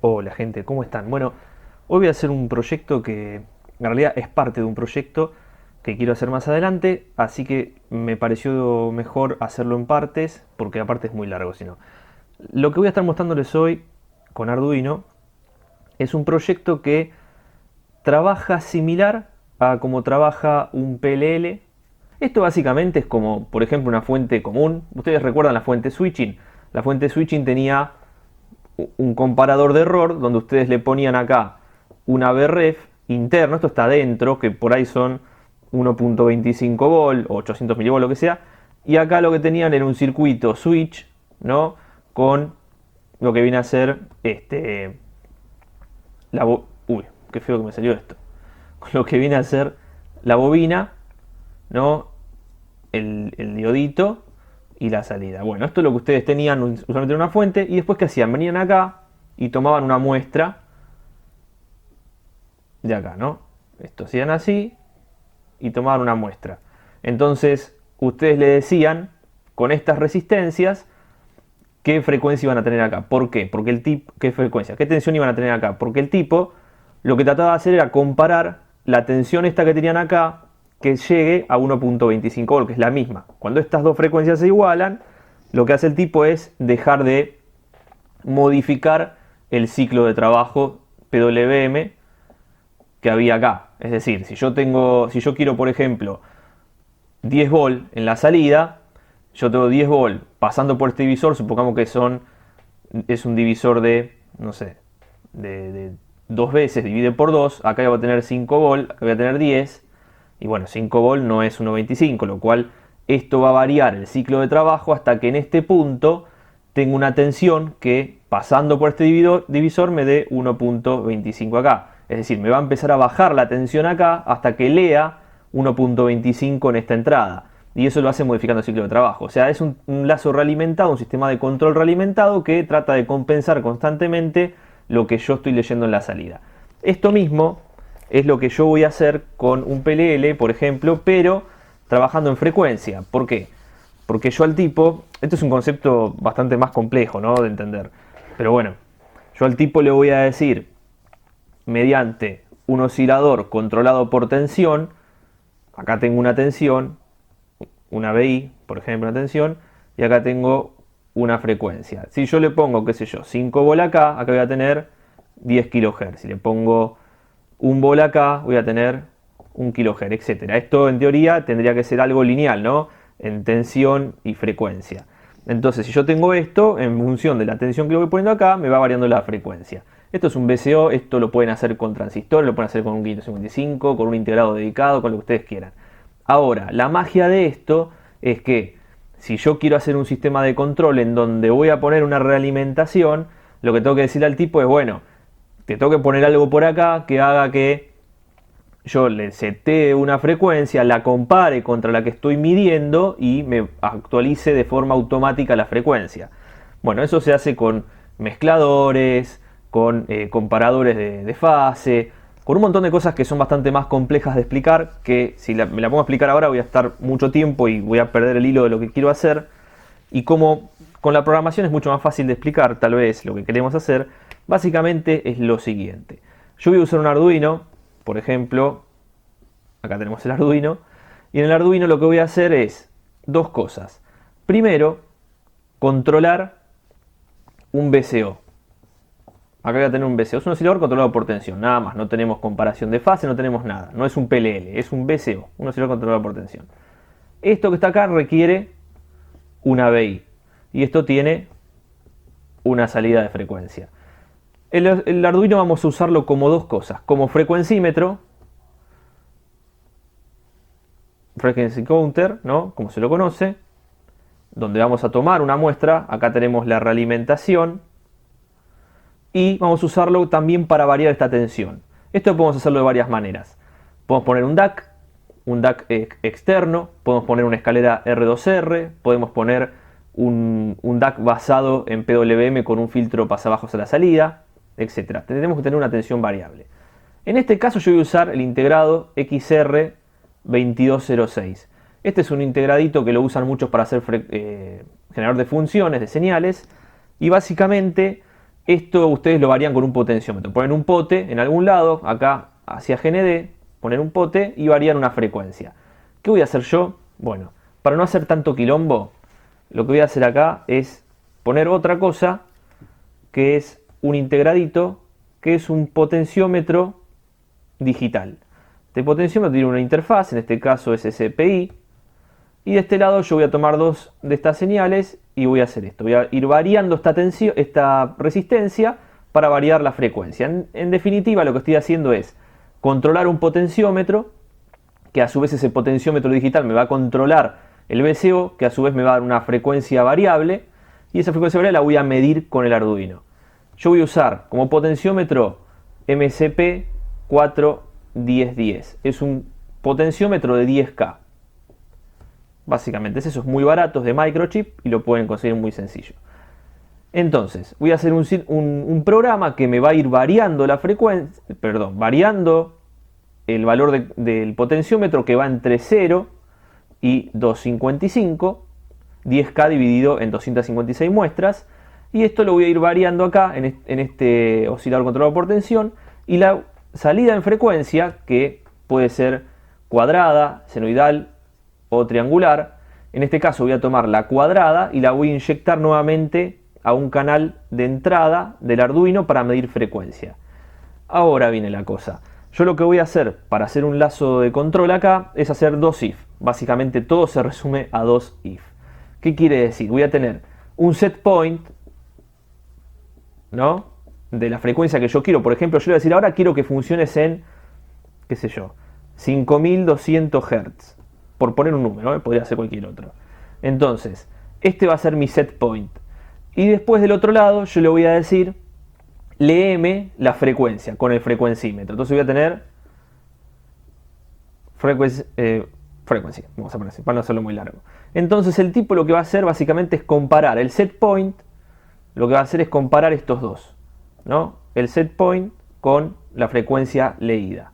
Hola gente, ¿cómo están? Bueno, hoy voy a hacer un proyecto que en realidad es parte de un proyecto que quiero hacer más adelante, así que me pareció mejor hacerlo en partes, porque aparte es muy largo, si no. Lo que voy a estar mostrándoles hoy con Arduino es un proyecto que trabaja similar a como trabaja un PLL. Esto básicamente es como, por ejemplo, una fuente común. Ustedes recuerdan la fuente switching. La fuente switching tenía un comparador de error donde ustedes le ponían acá una Vref interno, esto está adentro, que por ahí son 1.25 volt o 800 milivolt, lo que sea, y acá lo que tenían era un circuito switch, ¿no? Con lo que viene a ser uy, qué feo que me salió esto. Con lo que viene a ser la bobina, ¿no? El diodito y la salida. Bueno, esto es lo que ustedes tenían usualmente en una fuente. Y después, ¿qué hacían? Venían acá y tomaban una muestra de acá, ¿no? Esto hacían así y tomaban una muestra. Entonces, ustedes le decían con estas resistencias qué frecuencia iban a tener acá. ¿Por qué? Porque el tipo, ¿qué frecuencia? ¿Qué tensión iban a tener acá? Porque el tipo lo que trataba de hacer era comparar la tensión esta que tenían acá que llegue a 1.25 volt, que es la misma. Cuando estas dos frecuencias se igualan, lo que hace el tipo es dejar de modificar el ciclo de trabajo PWM que había acá. Es decir, si yo quiero, por ejemplo, 10 volt en la salida, yo tengo 10 volt pasando por este divisor, supongamos que es un divisor de, no sé, de 2 veces, divide por 2, acá voy a tener 5 volt, acá voy a tener 10, y bueno, 5 volt no es 1.25, lo cual esto va a variar el ciclo de trabajo hasta que en este punto tengo una tensión que pasando por este divisor me dé 1.25 acá. Es decir, me va a empezar a bajar la tensión acá hasta que lea 1.25 en esta entrada. Y eso lo hace modificando el ciclo de trabajo. O sea, es un lazo realimentado, un sistema de control realimentado que trata de compensar constantemente lo que yo estoy leyendo en la salida. Esto mismo es lo que yo voy a hacer con un PLL, por ejemplo, pero trabajando en frecuencia. ¿Por qué? Porque yo al tipo, esto es un concepto bastante más complejo, ¿no?, de entender. Pero bueno, yo al tipo le voy a decir, mediante un oscilador controlado por tensión, acá tengo una tensión, una BI, por ejemplo, una tensión, y acá tengo una frecuencia. Si yo le pongo, qué sé yo, 5 volt acá voy a tener 10 kHz. Si le pongo 1 volt acá, voy a tener 1 kHz, etc. Esto en teoría tendría que ser algo lineal, ¿no? En tensión y frecuencia. Entonces, si yo tengo esto, en función de la tensión que le voy poniendo acá, me va variando la frecuencia. Esto es un VCO, esto lo pueden hacer con transistores, lo pueden hacer con un 555, con un integrado dedicado, con lo que ustedes quieran. Ahora, la magia de esto es que si yo quiero hacer un sistema de control en donde voy a poner una realimentación, lo que tengo que decir al tipo es, bueno, te tengo que poner algo por acá que haga que yo le setee una frecuencia, la compare contra la que estoy midiendo y me actualice de forma automática la frecuencia. Bueno, eso se hace con mezcladores, con comparadores de fase, con un montón de cosas que son bastante más complejas de explicar, que si me la pongo a explicar ahora voy a estar mucho tiempo y voy a perder el hilo de lo que quiero hacer. Y como con la programación es mucho más fácil de explicar, tal vez lo que queremos hacer, básicamente es lo siguiente. Yo voy a usar un Arduino, por ejemplo, acá tenemos el Arduino, y en el Arduino lo que voy a hacer es dos cosas. Primero, controlar un VCO. Acá voy a tener un VCO, es un oscilador controlado por tensión, nada más, no tenemos comparación de fase, no tenemos nada, no es un PLL, es un VCO, un oscilador controlado por tensión. Esto que está acá requiere una BI y esto tiene una salida de frecuencia. El Arduino vamos a usarlo como dos cosas, como frecuencímetro, frequency counter, ¿no?, como se lo conoce, donde vamos a tomar una muestra, acá tenemos la realimentación, y vamos a usarlo también para variar esta tensión. Esto podemos hacerlo de varias maneras. Podemos poner un DAC externo, podemos poner una escalera R2R, podemos poner un DAC basado en PWM con un filtro pasabajos a la salida, etc. Tenemos que tener una tensión variable. En este caso yo voy a usar el integrado XR2206. Este es un integradito que lo usan muchos para hacer generador de funciones, de señales, y básicamente Esto ustedes lo varían con un potenciómetro. Ponen un pote en algún lado, acá hacia GND, poner un pote y varían una frecuencia. ¿Qué voy a hacer yo? Bueno, para no hacer tanto quilombo, lo que voy a hacer acá es poner otra cosa, que es un integradito, que es un potenciómetro digital. Este potenciómetro tiene una interfaz, en este caso es SPI, y de este lado yo voy a tomar dos de estas señales y voy a hacer esto. Voy a ir variando esta resistencia para variar la frecuencia. En definitiva, lo que estoy haciendo es controlar un potenciómetro, que a su vez ese potenciómetro digital me va a controlar el VCO, que a su vez me va a dar una frecuencia variable, y esa frecuencia variable la voy a medir con el Arduino. Yo voy a usar como potenciómetro MCP 41010. Es un potenciómetro de 10K. Básicamente, eso es muy barato, es de microchip y lo pueden conseguir muy sencillo. Entonces, voy a hacer un programa que me va a ir variando la frecuencia, variando el valor del potenciómetro, que va entre 0 y 255, 10K dividido en 256 muestras, y esto lo voy a ir variando acá en este oscilador controlado por tensión, y la salida en frecuencia, que puede ser cuadrada, senoidal o triangular. En este caso voy a tomar la cuadrada y la voy a inyectar nuevamente a un canal de entrada del Arduino para medir frecuencia. Ahora viene la cosa. Yo lo que voy a hacer para hacer un lazo de control acá es hacer dos if. Básicamente todo se resume a dos if. ¿Qué quiere decir? Voy a tener un set point, ¿no?, de la frecuencia que yo quiero. Por ejemplo, yo le voy a decir ahora quiero que funciones en, qué sé yo, 5200 Hz. Por poner un número, ¿eh? Podría ser cualquier otro. Entonces, este va a ser mi set point. Y después del otro lado yo le voy a decir, léeme la frecuencia con el frecuencímetro. Entonces voy a tener frequency, vamos a poner así, para no hacerlo muy largo. Entonces el tipo lo que va a hacer básicamente es comparar el set point, lo que va a hacer es comparar estos dos, ¿no? El set point con la frecuencia leída.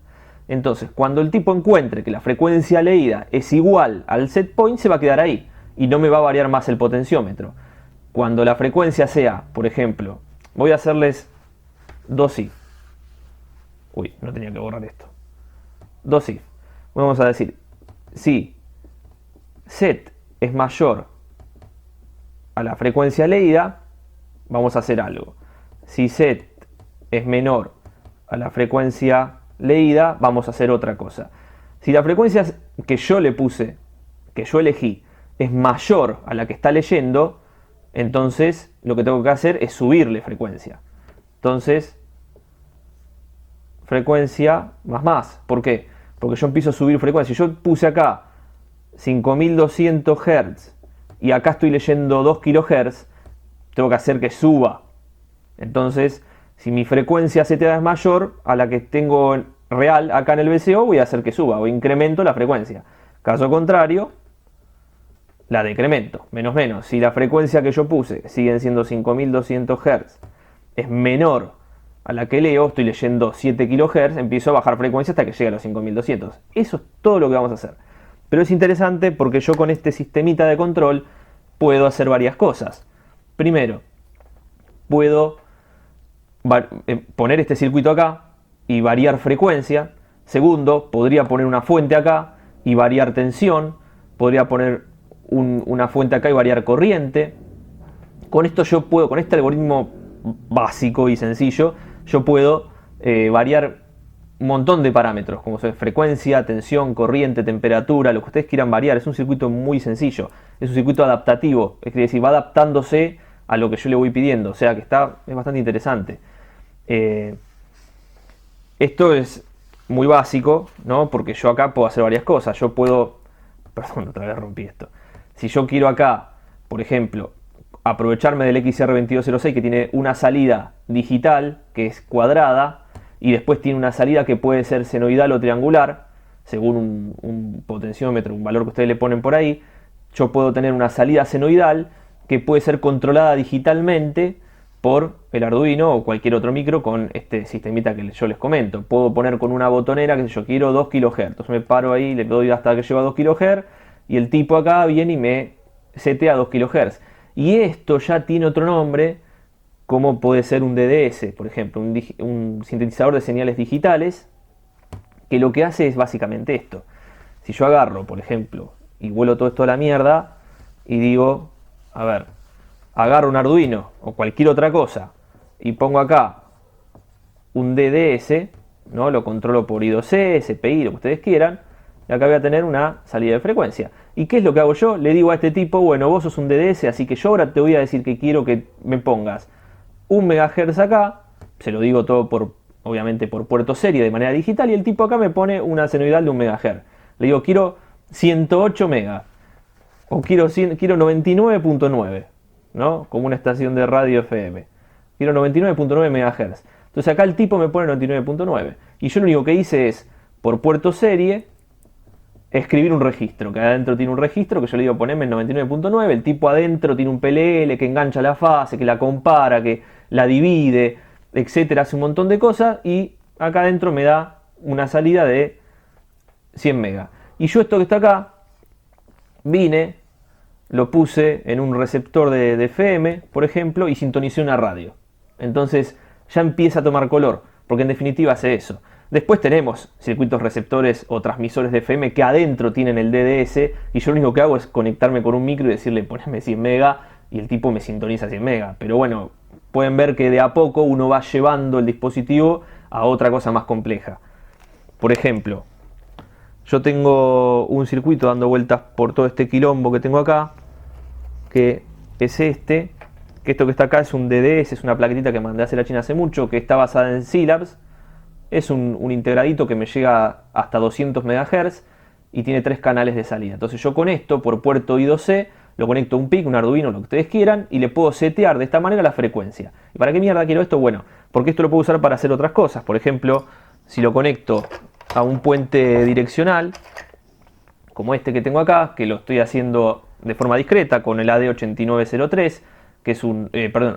Entonces, cuando el tipo encuentre que la frecuencia leída es igual al set point, se va a quedar ahí y no me va a variar más el potenciómetro. Cuando la frecuencia sea, por ejemplo, voy a hacerles 2 if. Uy, no tenía que borrar esto. 2 if. Vamos a decir, si set es mayor a la frecuencia leída, vamos a hacer algo. Si set es menor a la frecuencia leída, vamos a hacer otra cosa. Si la frecuencia que yo le puse, que yo elegí, es mayor a la que está leyendo, entonces lo que tengo que hacer es subirle frecuencia. Entonces, frecuencia más. ¿Por qué? Porque yo empiezo a subir frecuencia. Si yo puse acá 5200 Hz y acá estoy leyendo 2 kHz, tengo que hacer que suba. Entonces, si mi frecuencia CTA es mayor a la que tengo real acá en el VCO, voy a hacer que suba o incremento la frecuencia. Caso contrario, la decremento, menos. Si la frecuencia que yo puse siguen siendo 5200 Hz, es menor a la que leo, estoy leyendo 7 kHz, empiezo a bajar frecuencia hasta que llegue a los 5200. Eso es todo lo que vamos a hacer. Pero es interesante porque yo con este sistemita de control puedo hacer varias cosas. Primero, puedo poner este circuito acá y variar frecuencia. Segundo, podría poner una fuente acá y variar tensión. Podría poner una fuente acá y variar corriente. Con esto yo puedo, con este algoritmo básico y sencillo, yo puedo variar un montón de parámetros, como son frecuencia, tensión, corriente, temperatura, lo que ustedes quieran variar. Es un circuito muy sencillo, es un circuito adaptativo, es decir, va adaptándose a lo que yo le voy pidiendo, o sea que es bastante interesante. Esto es muy básico, ¿no? Porque yo acá puedo hacer varias cosas. Yo puedo, perdón, otra vez rompí esto. Si yo quiero acá, por ejemplo, aprovecharme del XR2206, que tiene una salida digital que es cuadrada y después tiene una salida que puede ser senoidal o triangular, según un potenciómetro, un valor que ustedes le ponen por ahí. Yo puedo tener una salida senoidal que puede ser controlada digitalmente por el Arduino o cualquier otro micro con este sistemita que yo les comento. Puedo poner con una botonera que yo quiero 2 kHz. Entonces me paro ahí, le doy hasta que lleva 2 kHz y el tipo acá viene y me setea 2 kHz. Y esto ya tiene otro nombre como puede ser un DDS, por ejemplo, un sintetizador de señales digitales, que lo que hace es básicamente esto. Si yo agarro, por ejemplo, y vuelo todo esto a la mierda, y digo, a ver, agarro un Arduino o cualquier otra cosa, y pongo acá un DDS, ¿no? Lo controlo por I2C, SPI, lo que ustedes quieran, y acá voy a tener una salida de frecuencia. ¿Y qué es lo que hago yo? Le digo a este tipo, bueno, vos sos un DDS, así que yo ahora te voy a decir que quiero que me pongas 1 MHz acá, se lo digo todo obviamente por puerto serie de manera digital, y el tipo acá me pone una senoidal de 1 MHz. Le digo, quiero 108 MHz, o quiero 99.9, ¿no? Como una estación de radio FM. Quiero 99.9 MHz. Entonces acá el tipo me pone 99.9. Y yo lo único que hice es, por puerto serie, escribir un registro, que adentro tiene un registro, que yo le digo poneme en 99.9, el tipo adentro tiene un PLL que engancha la fase, que la compara, que la divide, etcétera, hace un montón de cosas, y acá adentro me da una salida de 100 megas. Y yo esto que está acá, vine, lo puse en un receptor de FM, por ejemplo, y sintonicé una radio. Entonces ya empieza a tomar color, porque en definitiva hace eso. Después tenemos circuitos receptores o transmisores de FM que adentro tienen el DDS, y yo lo único que hago es conectarme con un micro y decirle poneme 100 mega, y el tipo me sintoniza 100 mega. Pero bueno, pueden ver que de a poco uno va llevando el dispositivo a otra cosa más compleja. Por ejemplo, yo tengo un circuito dando vueltas por todo este quilombo que tengo acá, que es que esto que está acá es un DDS, es una plaquetita que mandé a hacer a China hace mucho, que está basada en Syllabs. Es un integradito que me llega hasta 200 MHz y tiene 3 canales de salida. Entonces yo con esto, por puerto I2C, lo conecto a un PIC, un Arduino, lo que ustedes quieran, y le puedo setear de esta manera la frecuencia. ¿Y para qué mierda quiero esto? Bueno, porque esto lo puedo usar para hacer otras cosas. Por ejemplo, si lo conecto a un puente direccional, como este que tengo acá, que lo estoy haciendo de forma discreta con el AD8903, que es un,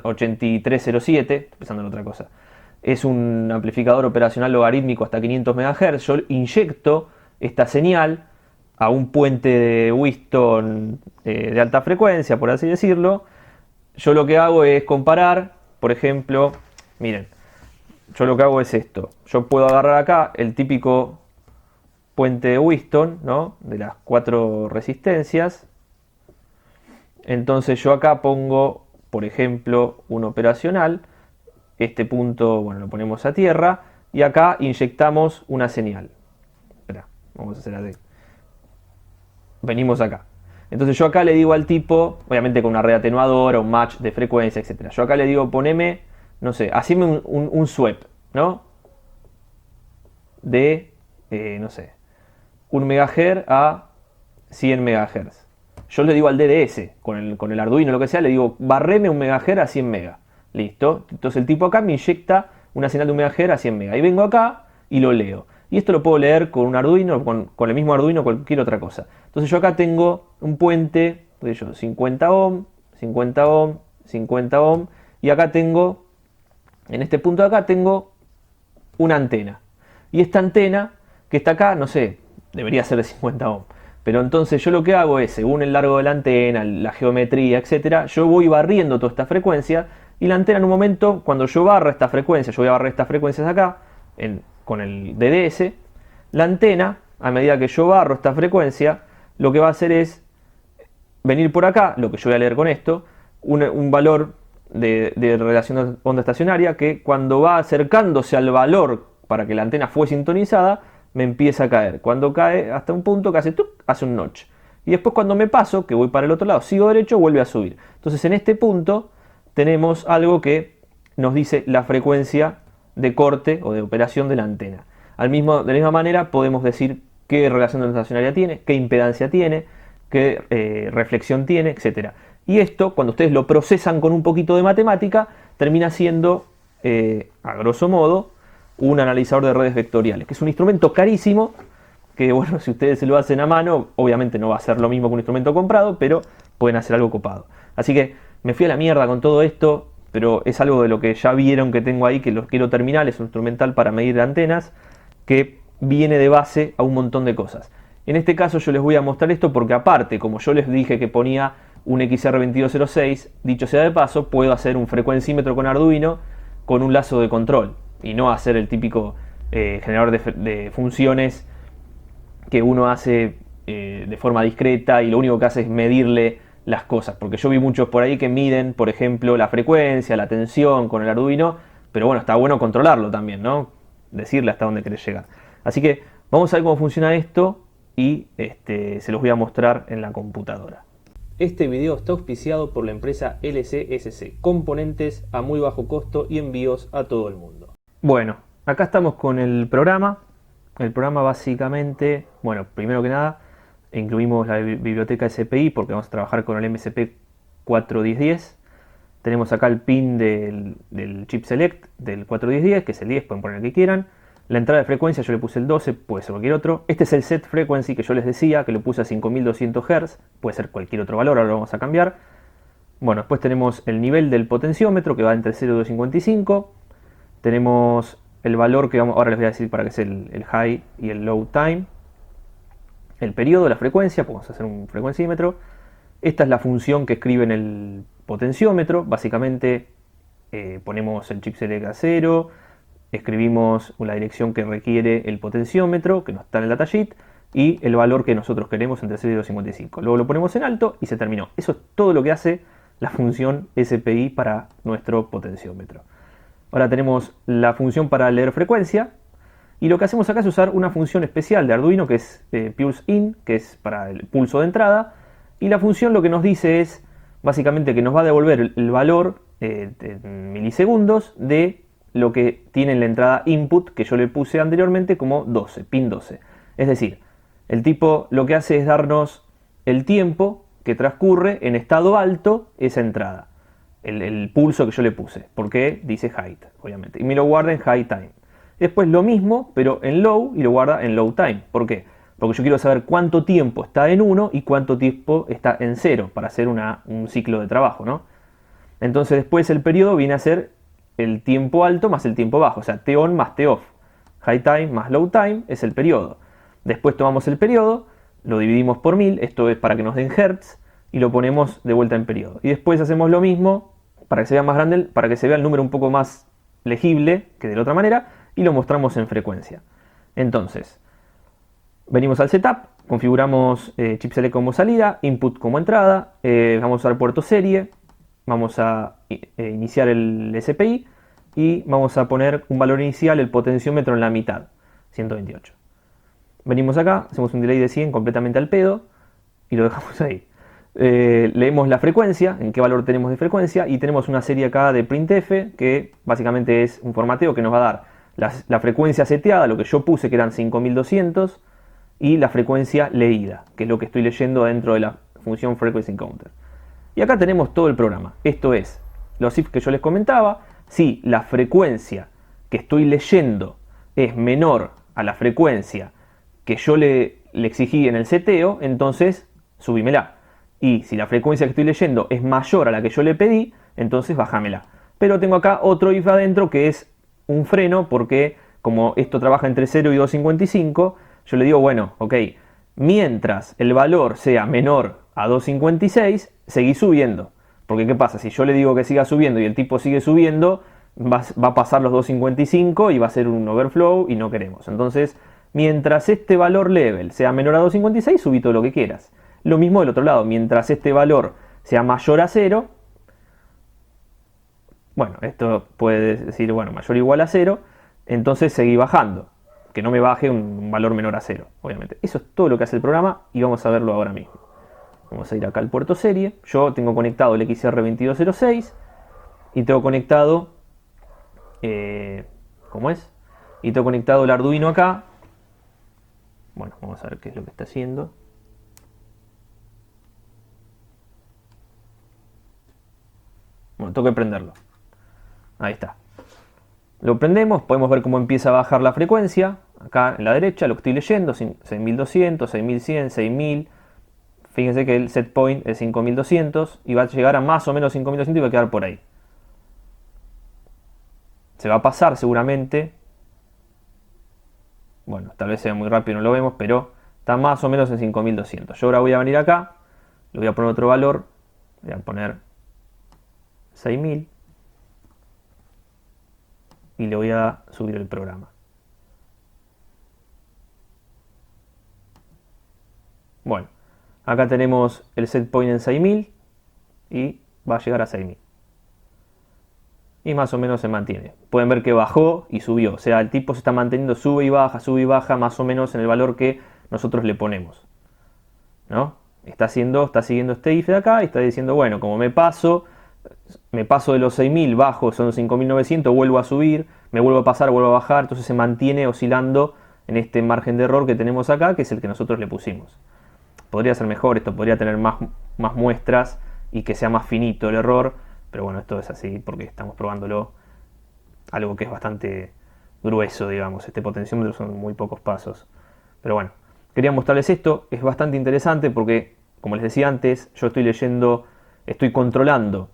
8307, pensando en otra cosa. Es un amplificador operacional logarítmico hasta 500 MHz. Yo inyecto esta señal a un puente de Whiston de alta frecuencia, por así decirlo. Yo lo que hago es comparar, por ejemplo, miren, yo lo que hago es esto. Yo puedo agarrar acá el típico puente de Whiston, ¿no? De las 4 resistencias. Entonces yo acá pongo, por ejemplo, un operacional. Este punto, bueno, lo ponemos a tierra y acá inyectamos una señal. Espera, vamos a hacer así. Venimos acá. Entonces yo acá le digo al tipo, obviamente con una red atenuadora, un match de frecuencia, etc. Yo acá le digo, poneme, no sé, haceme un sweep, ¿no? De, no sé, 1 MHz a 100 MHz. Yo le digo al DDS, con el Arduino, lo que sea, le digo, barreme 1 MHz a 100 MHz. Listo. Entonces el tipo acá me inyecta una señal de 1 MHz a 100 MHz. Ahí vengo acá y lo leo. Y esto lo puedo leer con un Arduino, con el mismo Arduino, cualquier otra cosa. Entonces yo acá tengo un puente, 50 ohm, 50 ohm, 50 ohm. Y acá tengo, en este punto de acá, tengo una antena. Y esta antena que está acá, no sé, debería ser de 50 ohm. Pero entonces yo lo que hago es, según el largo de la antena, la geometría, etc., yo voy barriendo toda esta frecuencia. Y la antena en un momento, cuando yo barra esta frecuencia, yo voy a barrer estas frecuencias acá, con el DDS, la antena, a medida que yo barro esta frecuencia, lo que va a hacer es venir por acá, lo que yo voy a leer con esto, un valor de relación de onda estacionaria, que cuando va acercándose al valor para que la antena fue sintonizada, me empieza a caer. Cuando cae hasta un punto que hace ¡tuc!, hace un notch. Y después cuando me paso, que voy para el otro lado, sigo derecho, vuelve a subir. Entonces en este punto tenemos algo que nos dice la frecuencia de corte o de operación de la antena. De la misma manera podemos decir qué relación de onda estacionaria tiene, qué impedancia tiene, qué reflexión tiene, etc. Y esto, cuando ustedes lo procesan con un poquito de matemática, termina siendo, a grosso modo, un analizador de redes vectoriales, que es un instrumento carísimo, que bueno, si ustedes se lo hacen a mano, obviamente no va a ser lo mismo que un instrumento comprado, pero pueden hacer algo copado. Así que me fui a la mierda con todo esto, pero es algo de lo que ya vieron que tengo ahí, que lo quiero terminar. Es un instrumental para medir antenas, que viene de base a un montón de cosas. En este caso yo les voy a mostrar esto porque aparte, como yo les dije que ponía un XR2206, dicho sea de paso, puedo hacer un frecuencímetro con Arduino con un lazo de control y no hacer el típico generador de funciones que uno hace de forma discreta y lo único que hace es medirle las cosas. Porque yo vi muchos por ahí que miden, por ejemplo, la frecuencia, la tensión con el Arduino, pero bueno, está bueno controlarlo también, ¿no? Decirle hasta dónde querés llegar. Así que vamos a ver cómo funciona esto y se los voy a mostrar en la computadora. Este video está auspiciado por la empresa LCSC, componentes a muy bajo costo y envíos a todo el mundo. Bueno, acá estamos con el programa. El programa básicamente, bueno, primero que nada, incluimos la biblioteca SPI porque vamos a trabajar con el MSP 41010. Tenemos acá el pin del chip select del 41010, que es el 10, pueden poner el que quieran. La entrada de frecuencia yo le puse el 12, puede ser cualquier otro. Este es el set frequency que yo les decía, que lo puse a 5200 Hz, puede ser cualquier otro valor, ahora lo vamos a cambiar. Bueno, después tenemos el nivel del potenciómetro que va entre 0 y 255. Tenemos el valor que ahora les voy a decir para que es el high y el low time. El periodo, la frecuencia, podemos hacer un frecuencímetro. Esta es la función que escribe en el potenciómetro. Básicamente ponemos el chip select a 0. Escribimos la dirección que requiere el potenciómetro, que no está en el datasheet, y el valor que nosotros queremos entre 0 y 255. Luego lo ponemos en alto y se terminó. Eso es todo lo que hace la función SPI para nuestro potenciómetro. Ahora tenemos la función para leer frecuencia, y lo que hacemos acá es usar una función especial de Arduino que es pulse in, que es para el pulso de entrada, y la función lo que nos dice es básicamente que nos va a devolver el valor en milisegundos de lo que tiene en la entrada input que yo le puse anteriormente como 12, pin 12. Es decir, el tipo lo que hace es darnos el tiempo que transcurre en estado alto esa entrada, el pulso que yo le puse, porque dice height, obviamente, y me lo guarda en high time. Después lo mismo, pero en low, y lo guarda en low time. ¿Por qué? Porque yo quiero saber cuánto tiempo está en 1 y cuánto tiempo está en 0 para hacer un ciclo de trabajo, ¿no? Entonces después el periodo viene a ser el tiempo alto más el tiempo bajo, o sea, T-on más T-off. High time más low time es el periodo. Después tomamos el periodo, lo dividimos por 1000, esto es para que nos den hertz, y lo ponemos de vuelta en periodo. Y después hacemos lo mismo para que se vea más grande, para que se vea el número un poco más legible que de la otra manera, y lo mostramos en frecuencia. Entonces, venimos al setup, configuramos chip select como salida, input como entrada, vamos a usar puerto serie, vamos a iniciar el SPI y vamos a poner un valor inicial, el potenciómetro en la mitad, 128. Venimos acá, hacemos un delay de 100 completamente al pedo y lo dejamos ahí. Leemos la frecuencia, en qué valor tenemos de frecuencia, y tenemos una serie acá de printf que básicamente es un formateo que nos va a dar la frecuencia seteada, lo que yo puse que eran 5200, y la frecuencia leída, que es lo que estoy leyendo dentro de la función frequency counter. Y acá tenemos todo el programa. Esto es los if que yo les comentaba. Si la frecuencia que estoy leyendo es menor a la frecuencia que yo le exigí en el seteo, entonces subímela. Y si la frecuencia que estoy leyendo es mayor a la que yo le pedí, entonces bájamela. Pero tengo acá otro if adentro que es un freno, porque como esto trabaja entre 0 y 255, yo le digo, bueno, ok, mientras el valor sea menor a 256, seguí subiendo. Porque ¿qué pasa? Si yo le digo que siga subiendo y el tipo sigue subiendo, va a pasar los 255 y va a ser un overflow y no queremos. Entonces, mientras este valor level sea menor a 256, subí todo lo que quieras. Lo mismo del otro lado, mientras este valor sea mayor a 0, bueno, esto puede decir, bueno, mayor o igual a 0, entonces seguí bajando, que no me baje un valor menor a 0, obviamente. Eso es todo lo que hace el programa y vamos a verlo ahora mismo. Vamos a ir acá al puerto serie. Yo tengo conectado el XR2206 y tengo conectado, ¿cómo es? Y tengo conectado el Arduino acá. Bueno, vamos a ver qué es lo que está haciendo. Bueno, tengo que prenderlo. Ahí está. Lo prendemos, podemos ver cómo empieza a bajar la frecuencia. Acá en la derecha lo que estoy leyendo, 6200, 6100, 6000. Fíjense que el set point es 5200 y va a llegar a más o menos 5200 y va a quedar por ahí. Se va a pasar seguramente. Bueno, tal vez sea muy rápido, no lo vemos, pero está más o menos en 5200. Yo ahora voy a venir acá, le voy a poner otro valor Voy a poner 6000 y le voy a subir el programa. Bueno, acá tenemos el set point en 6000 y va a llegar a 6000. Y más o menos se mantiene. Pueden ver que bajó y subió. O sea, el tipo se está manteniendo, sube y baja más o menos en el valor que nosotros le ponemos, ¿no? Está siguiendo este IF de acá y está diciendo, bueno, como me paso de los 6000, bajo, son 5900, vuelvo a subir, me vuelvo a pasar, vuelvo a bajar, entonces se mantiene oscilando en este margen de error que tenemos acá, que es el que nosotros le pusimos. Podría ser mejor, esto podría tener más muestras y que sea más finito el error, pero bueno, esto es así porque estamos probándolo, algo que es bastante grueso, digamos. Este potenciómetro son muy pocos pasos. Pero bueno, quería mostrarles esto, es bastante interesante porque, como les decía antes, yo estoy controlando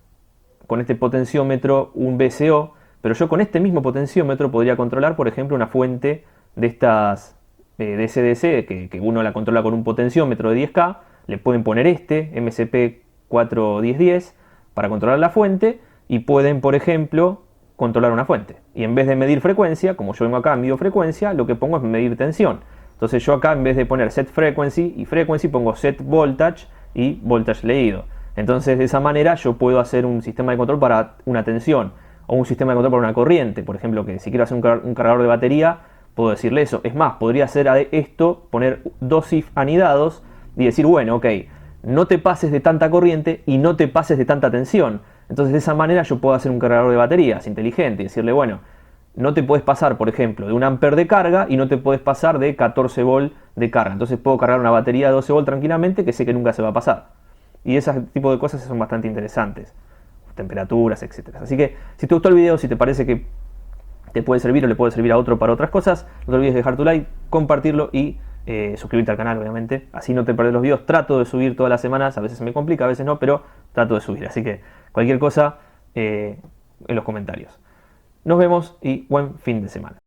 con este potenciómetro un VCO, pero yo con este mismo potenciómetro podría controlar, por ejemplo, una fuente de estas DCDC, que uno la controla con un potenciómetro de 10K, le pueden poner este, MSP 41010, para controlar la fuente, y pueden, por ejemplo, controlar una fuente. Y en vez de medir frecuencia, como yo vengo acá, mido frecuencia, lo que pongo es medir tensión. Entonces yo acá, en vez de poner set frequency y frequency, pongo set voltage y voltage leído. Entonces de esa manera yo puedo hacer un sistema de control para una tensión, o un sistema de control para una corriente. Por ejemplo, que si quiero hacer un cargador de batería, puedo decirle eso. Es más, podría hacer esto, poner dos if anidados y decir, bueno, ok, no te pases de tanta corriente y no te pases de tanta tensión. Entonces de esa manera yo puedo hacer un cargador de baterías inteligente y decirle, bueno, no te puedes pasar, por ejemplo, de 1 ampere de carga y no te puedes pasar de 14 volt de carga. Entonces puedo cargar una batería de 12 volt tranquilamente que sé que nunca se va a pasar. Y ese tipo de cosas son bastante interesantes. Temperaturas, etc. Así que si te gustó el video, si te parece que te puede servir o le puede servir a otro para otras cosas, no te olvides de dejar tu like, compartirlo y suscribirte al canal, obviamente. Así no te perdés los videos. Trato de subir todas las semanas, a veces me complica, a veces no, pero trato de subir. Así que cualquier cosa en los comentarios. Nos vemos y buen fin de semana.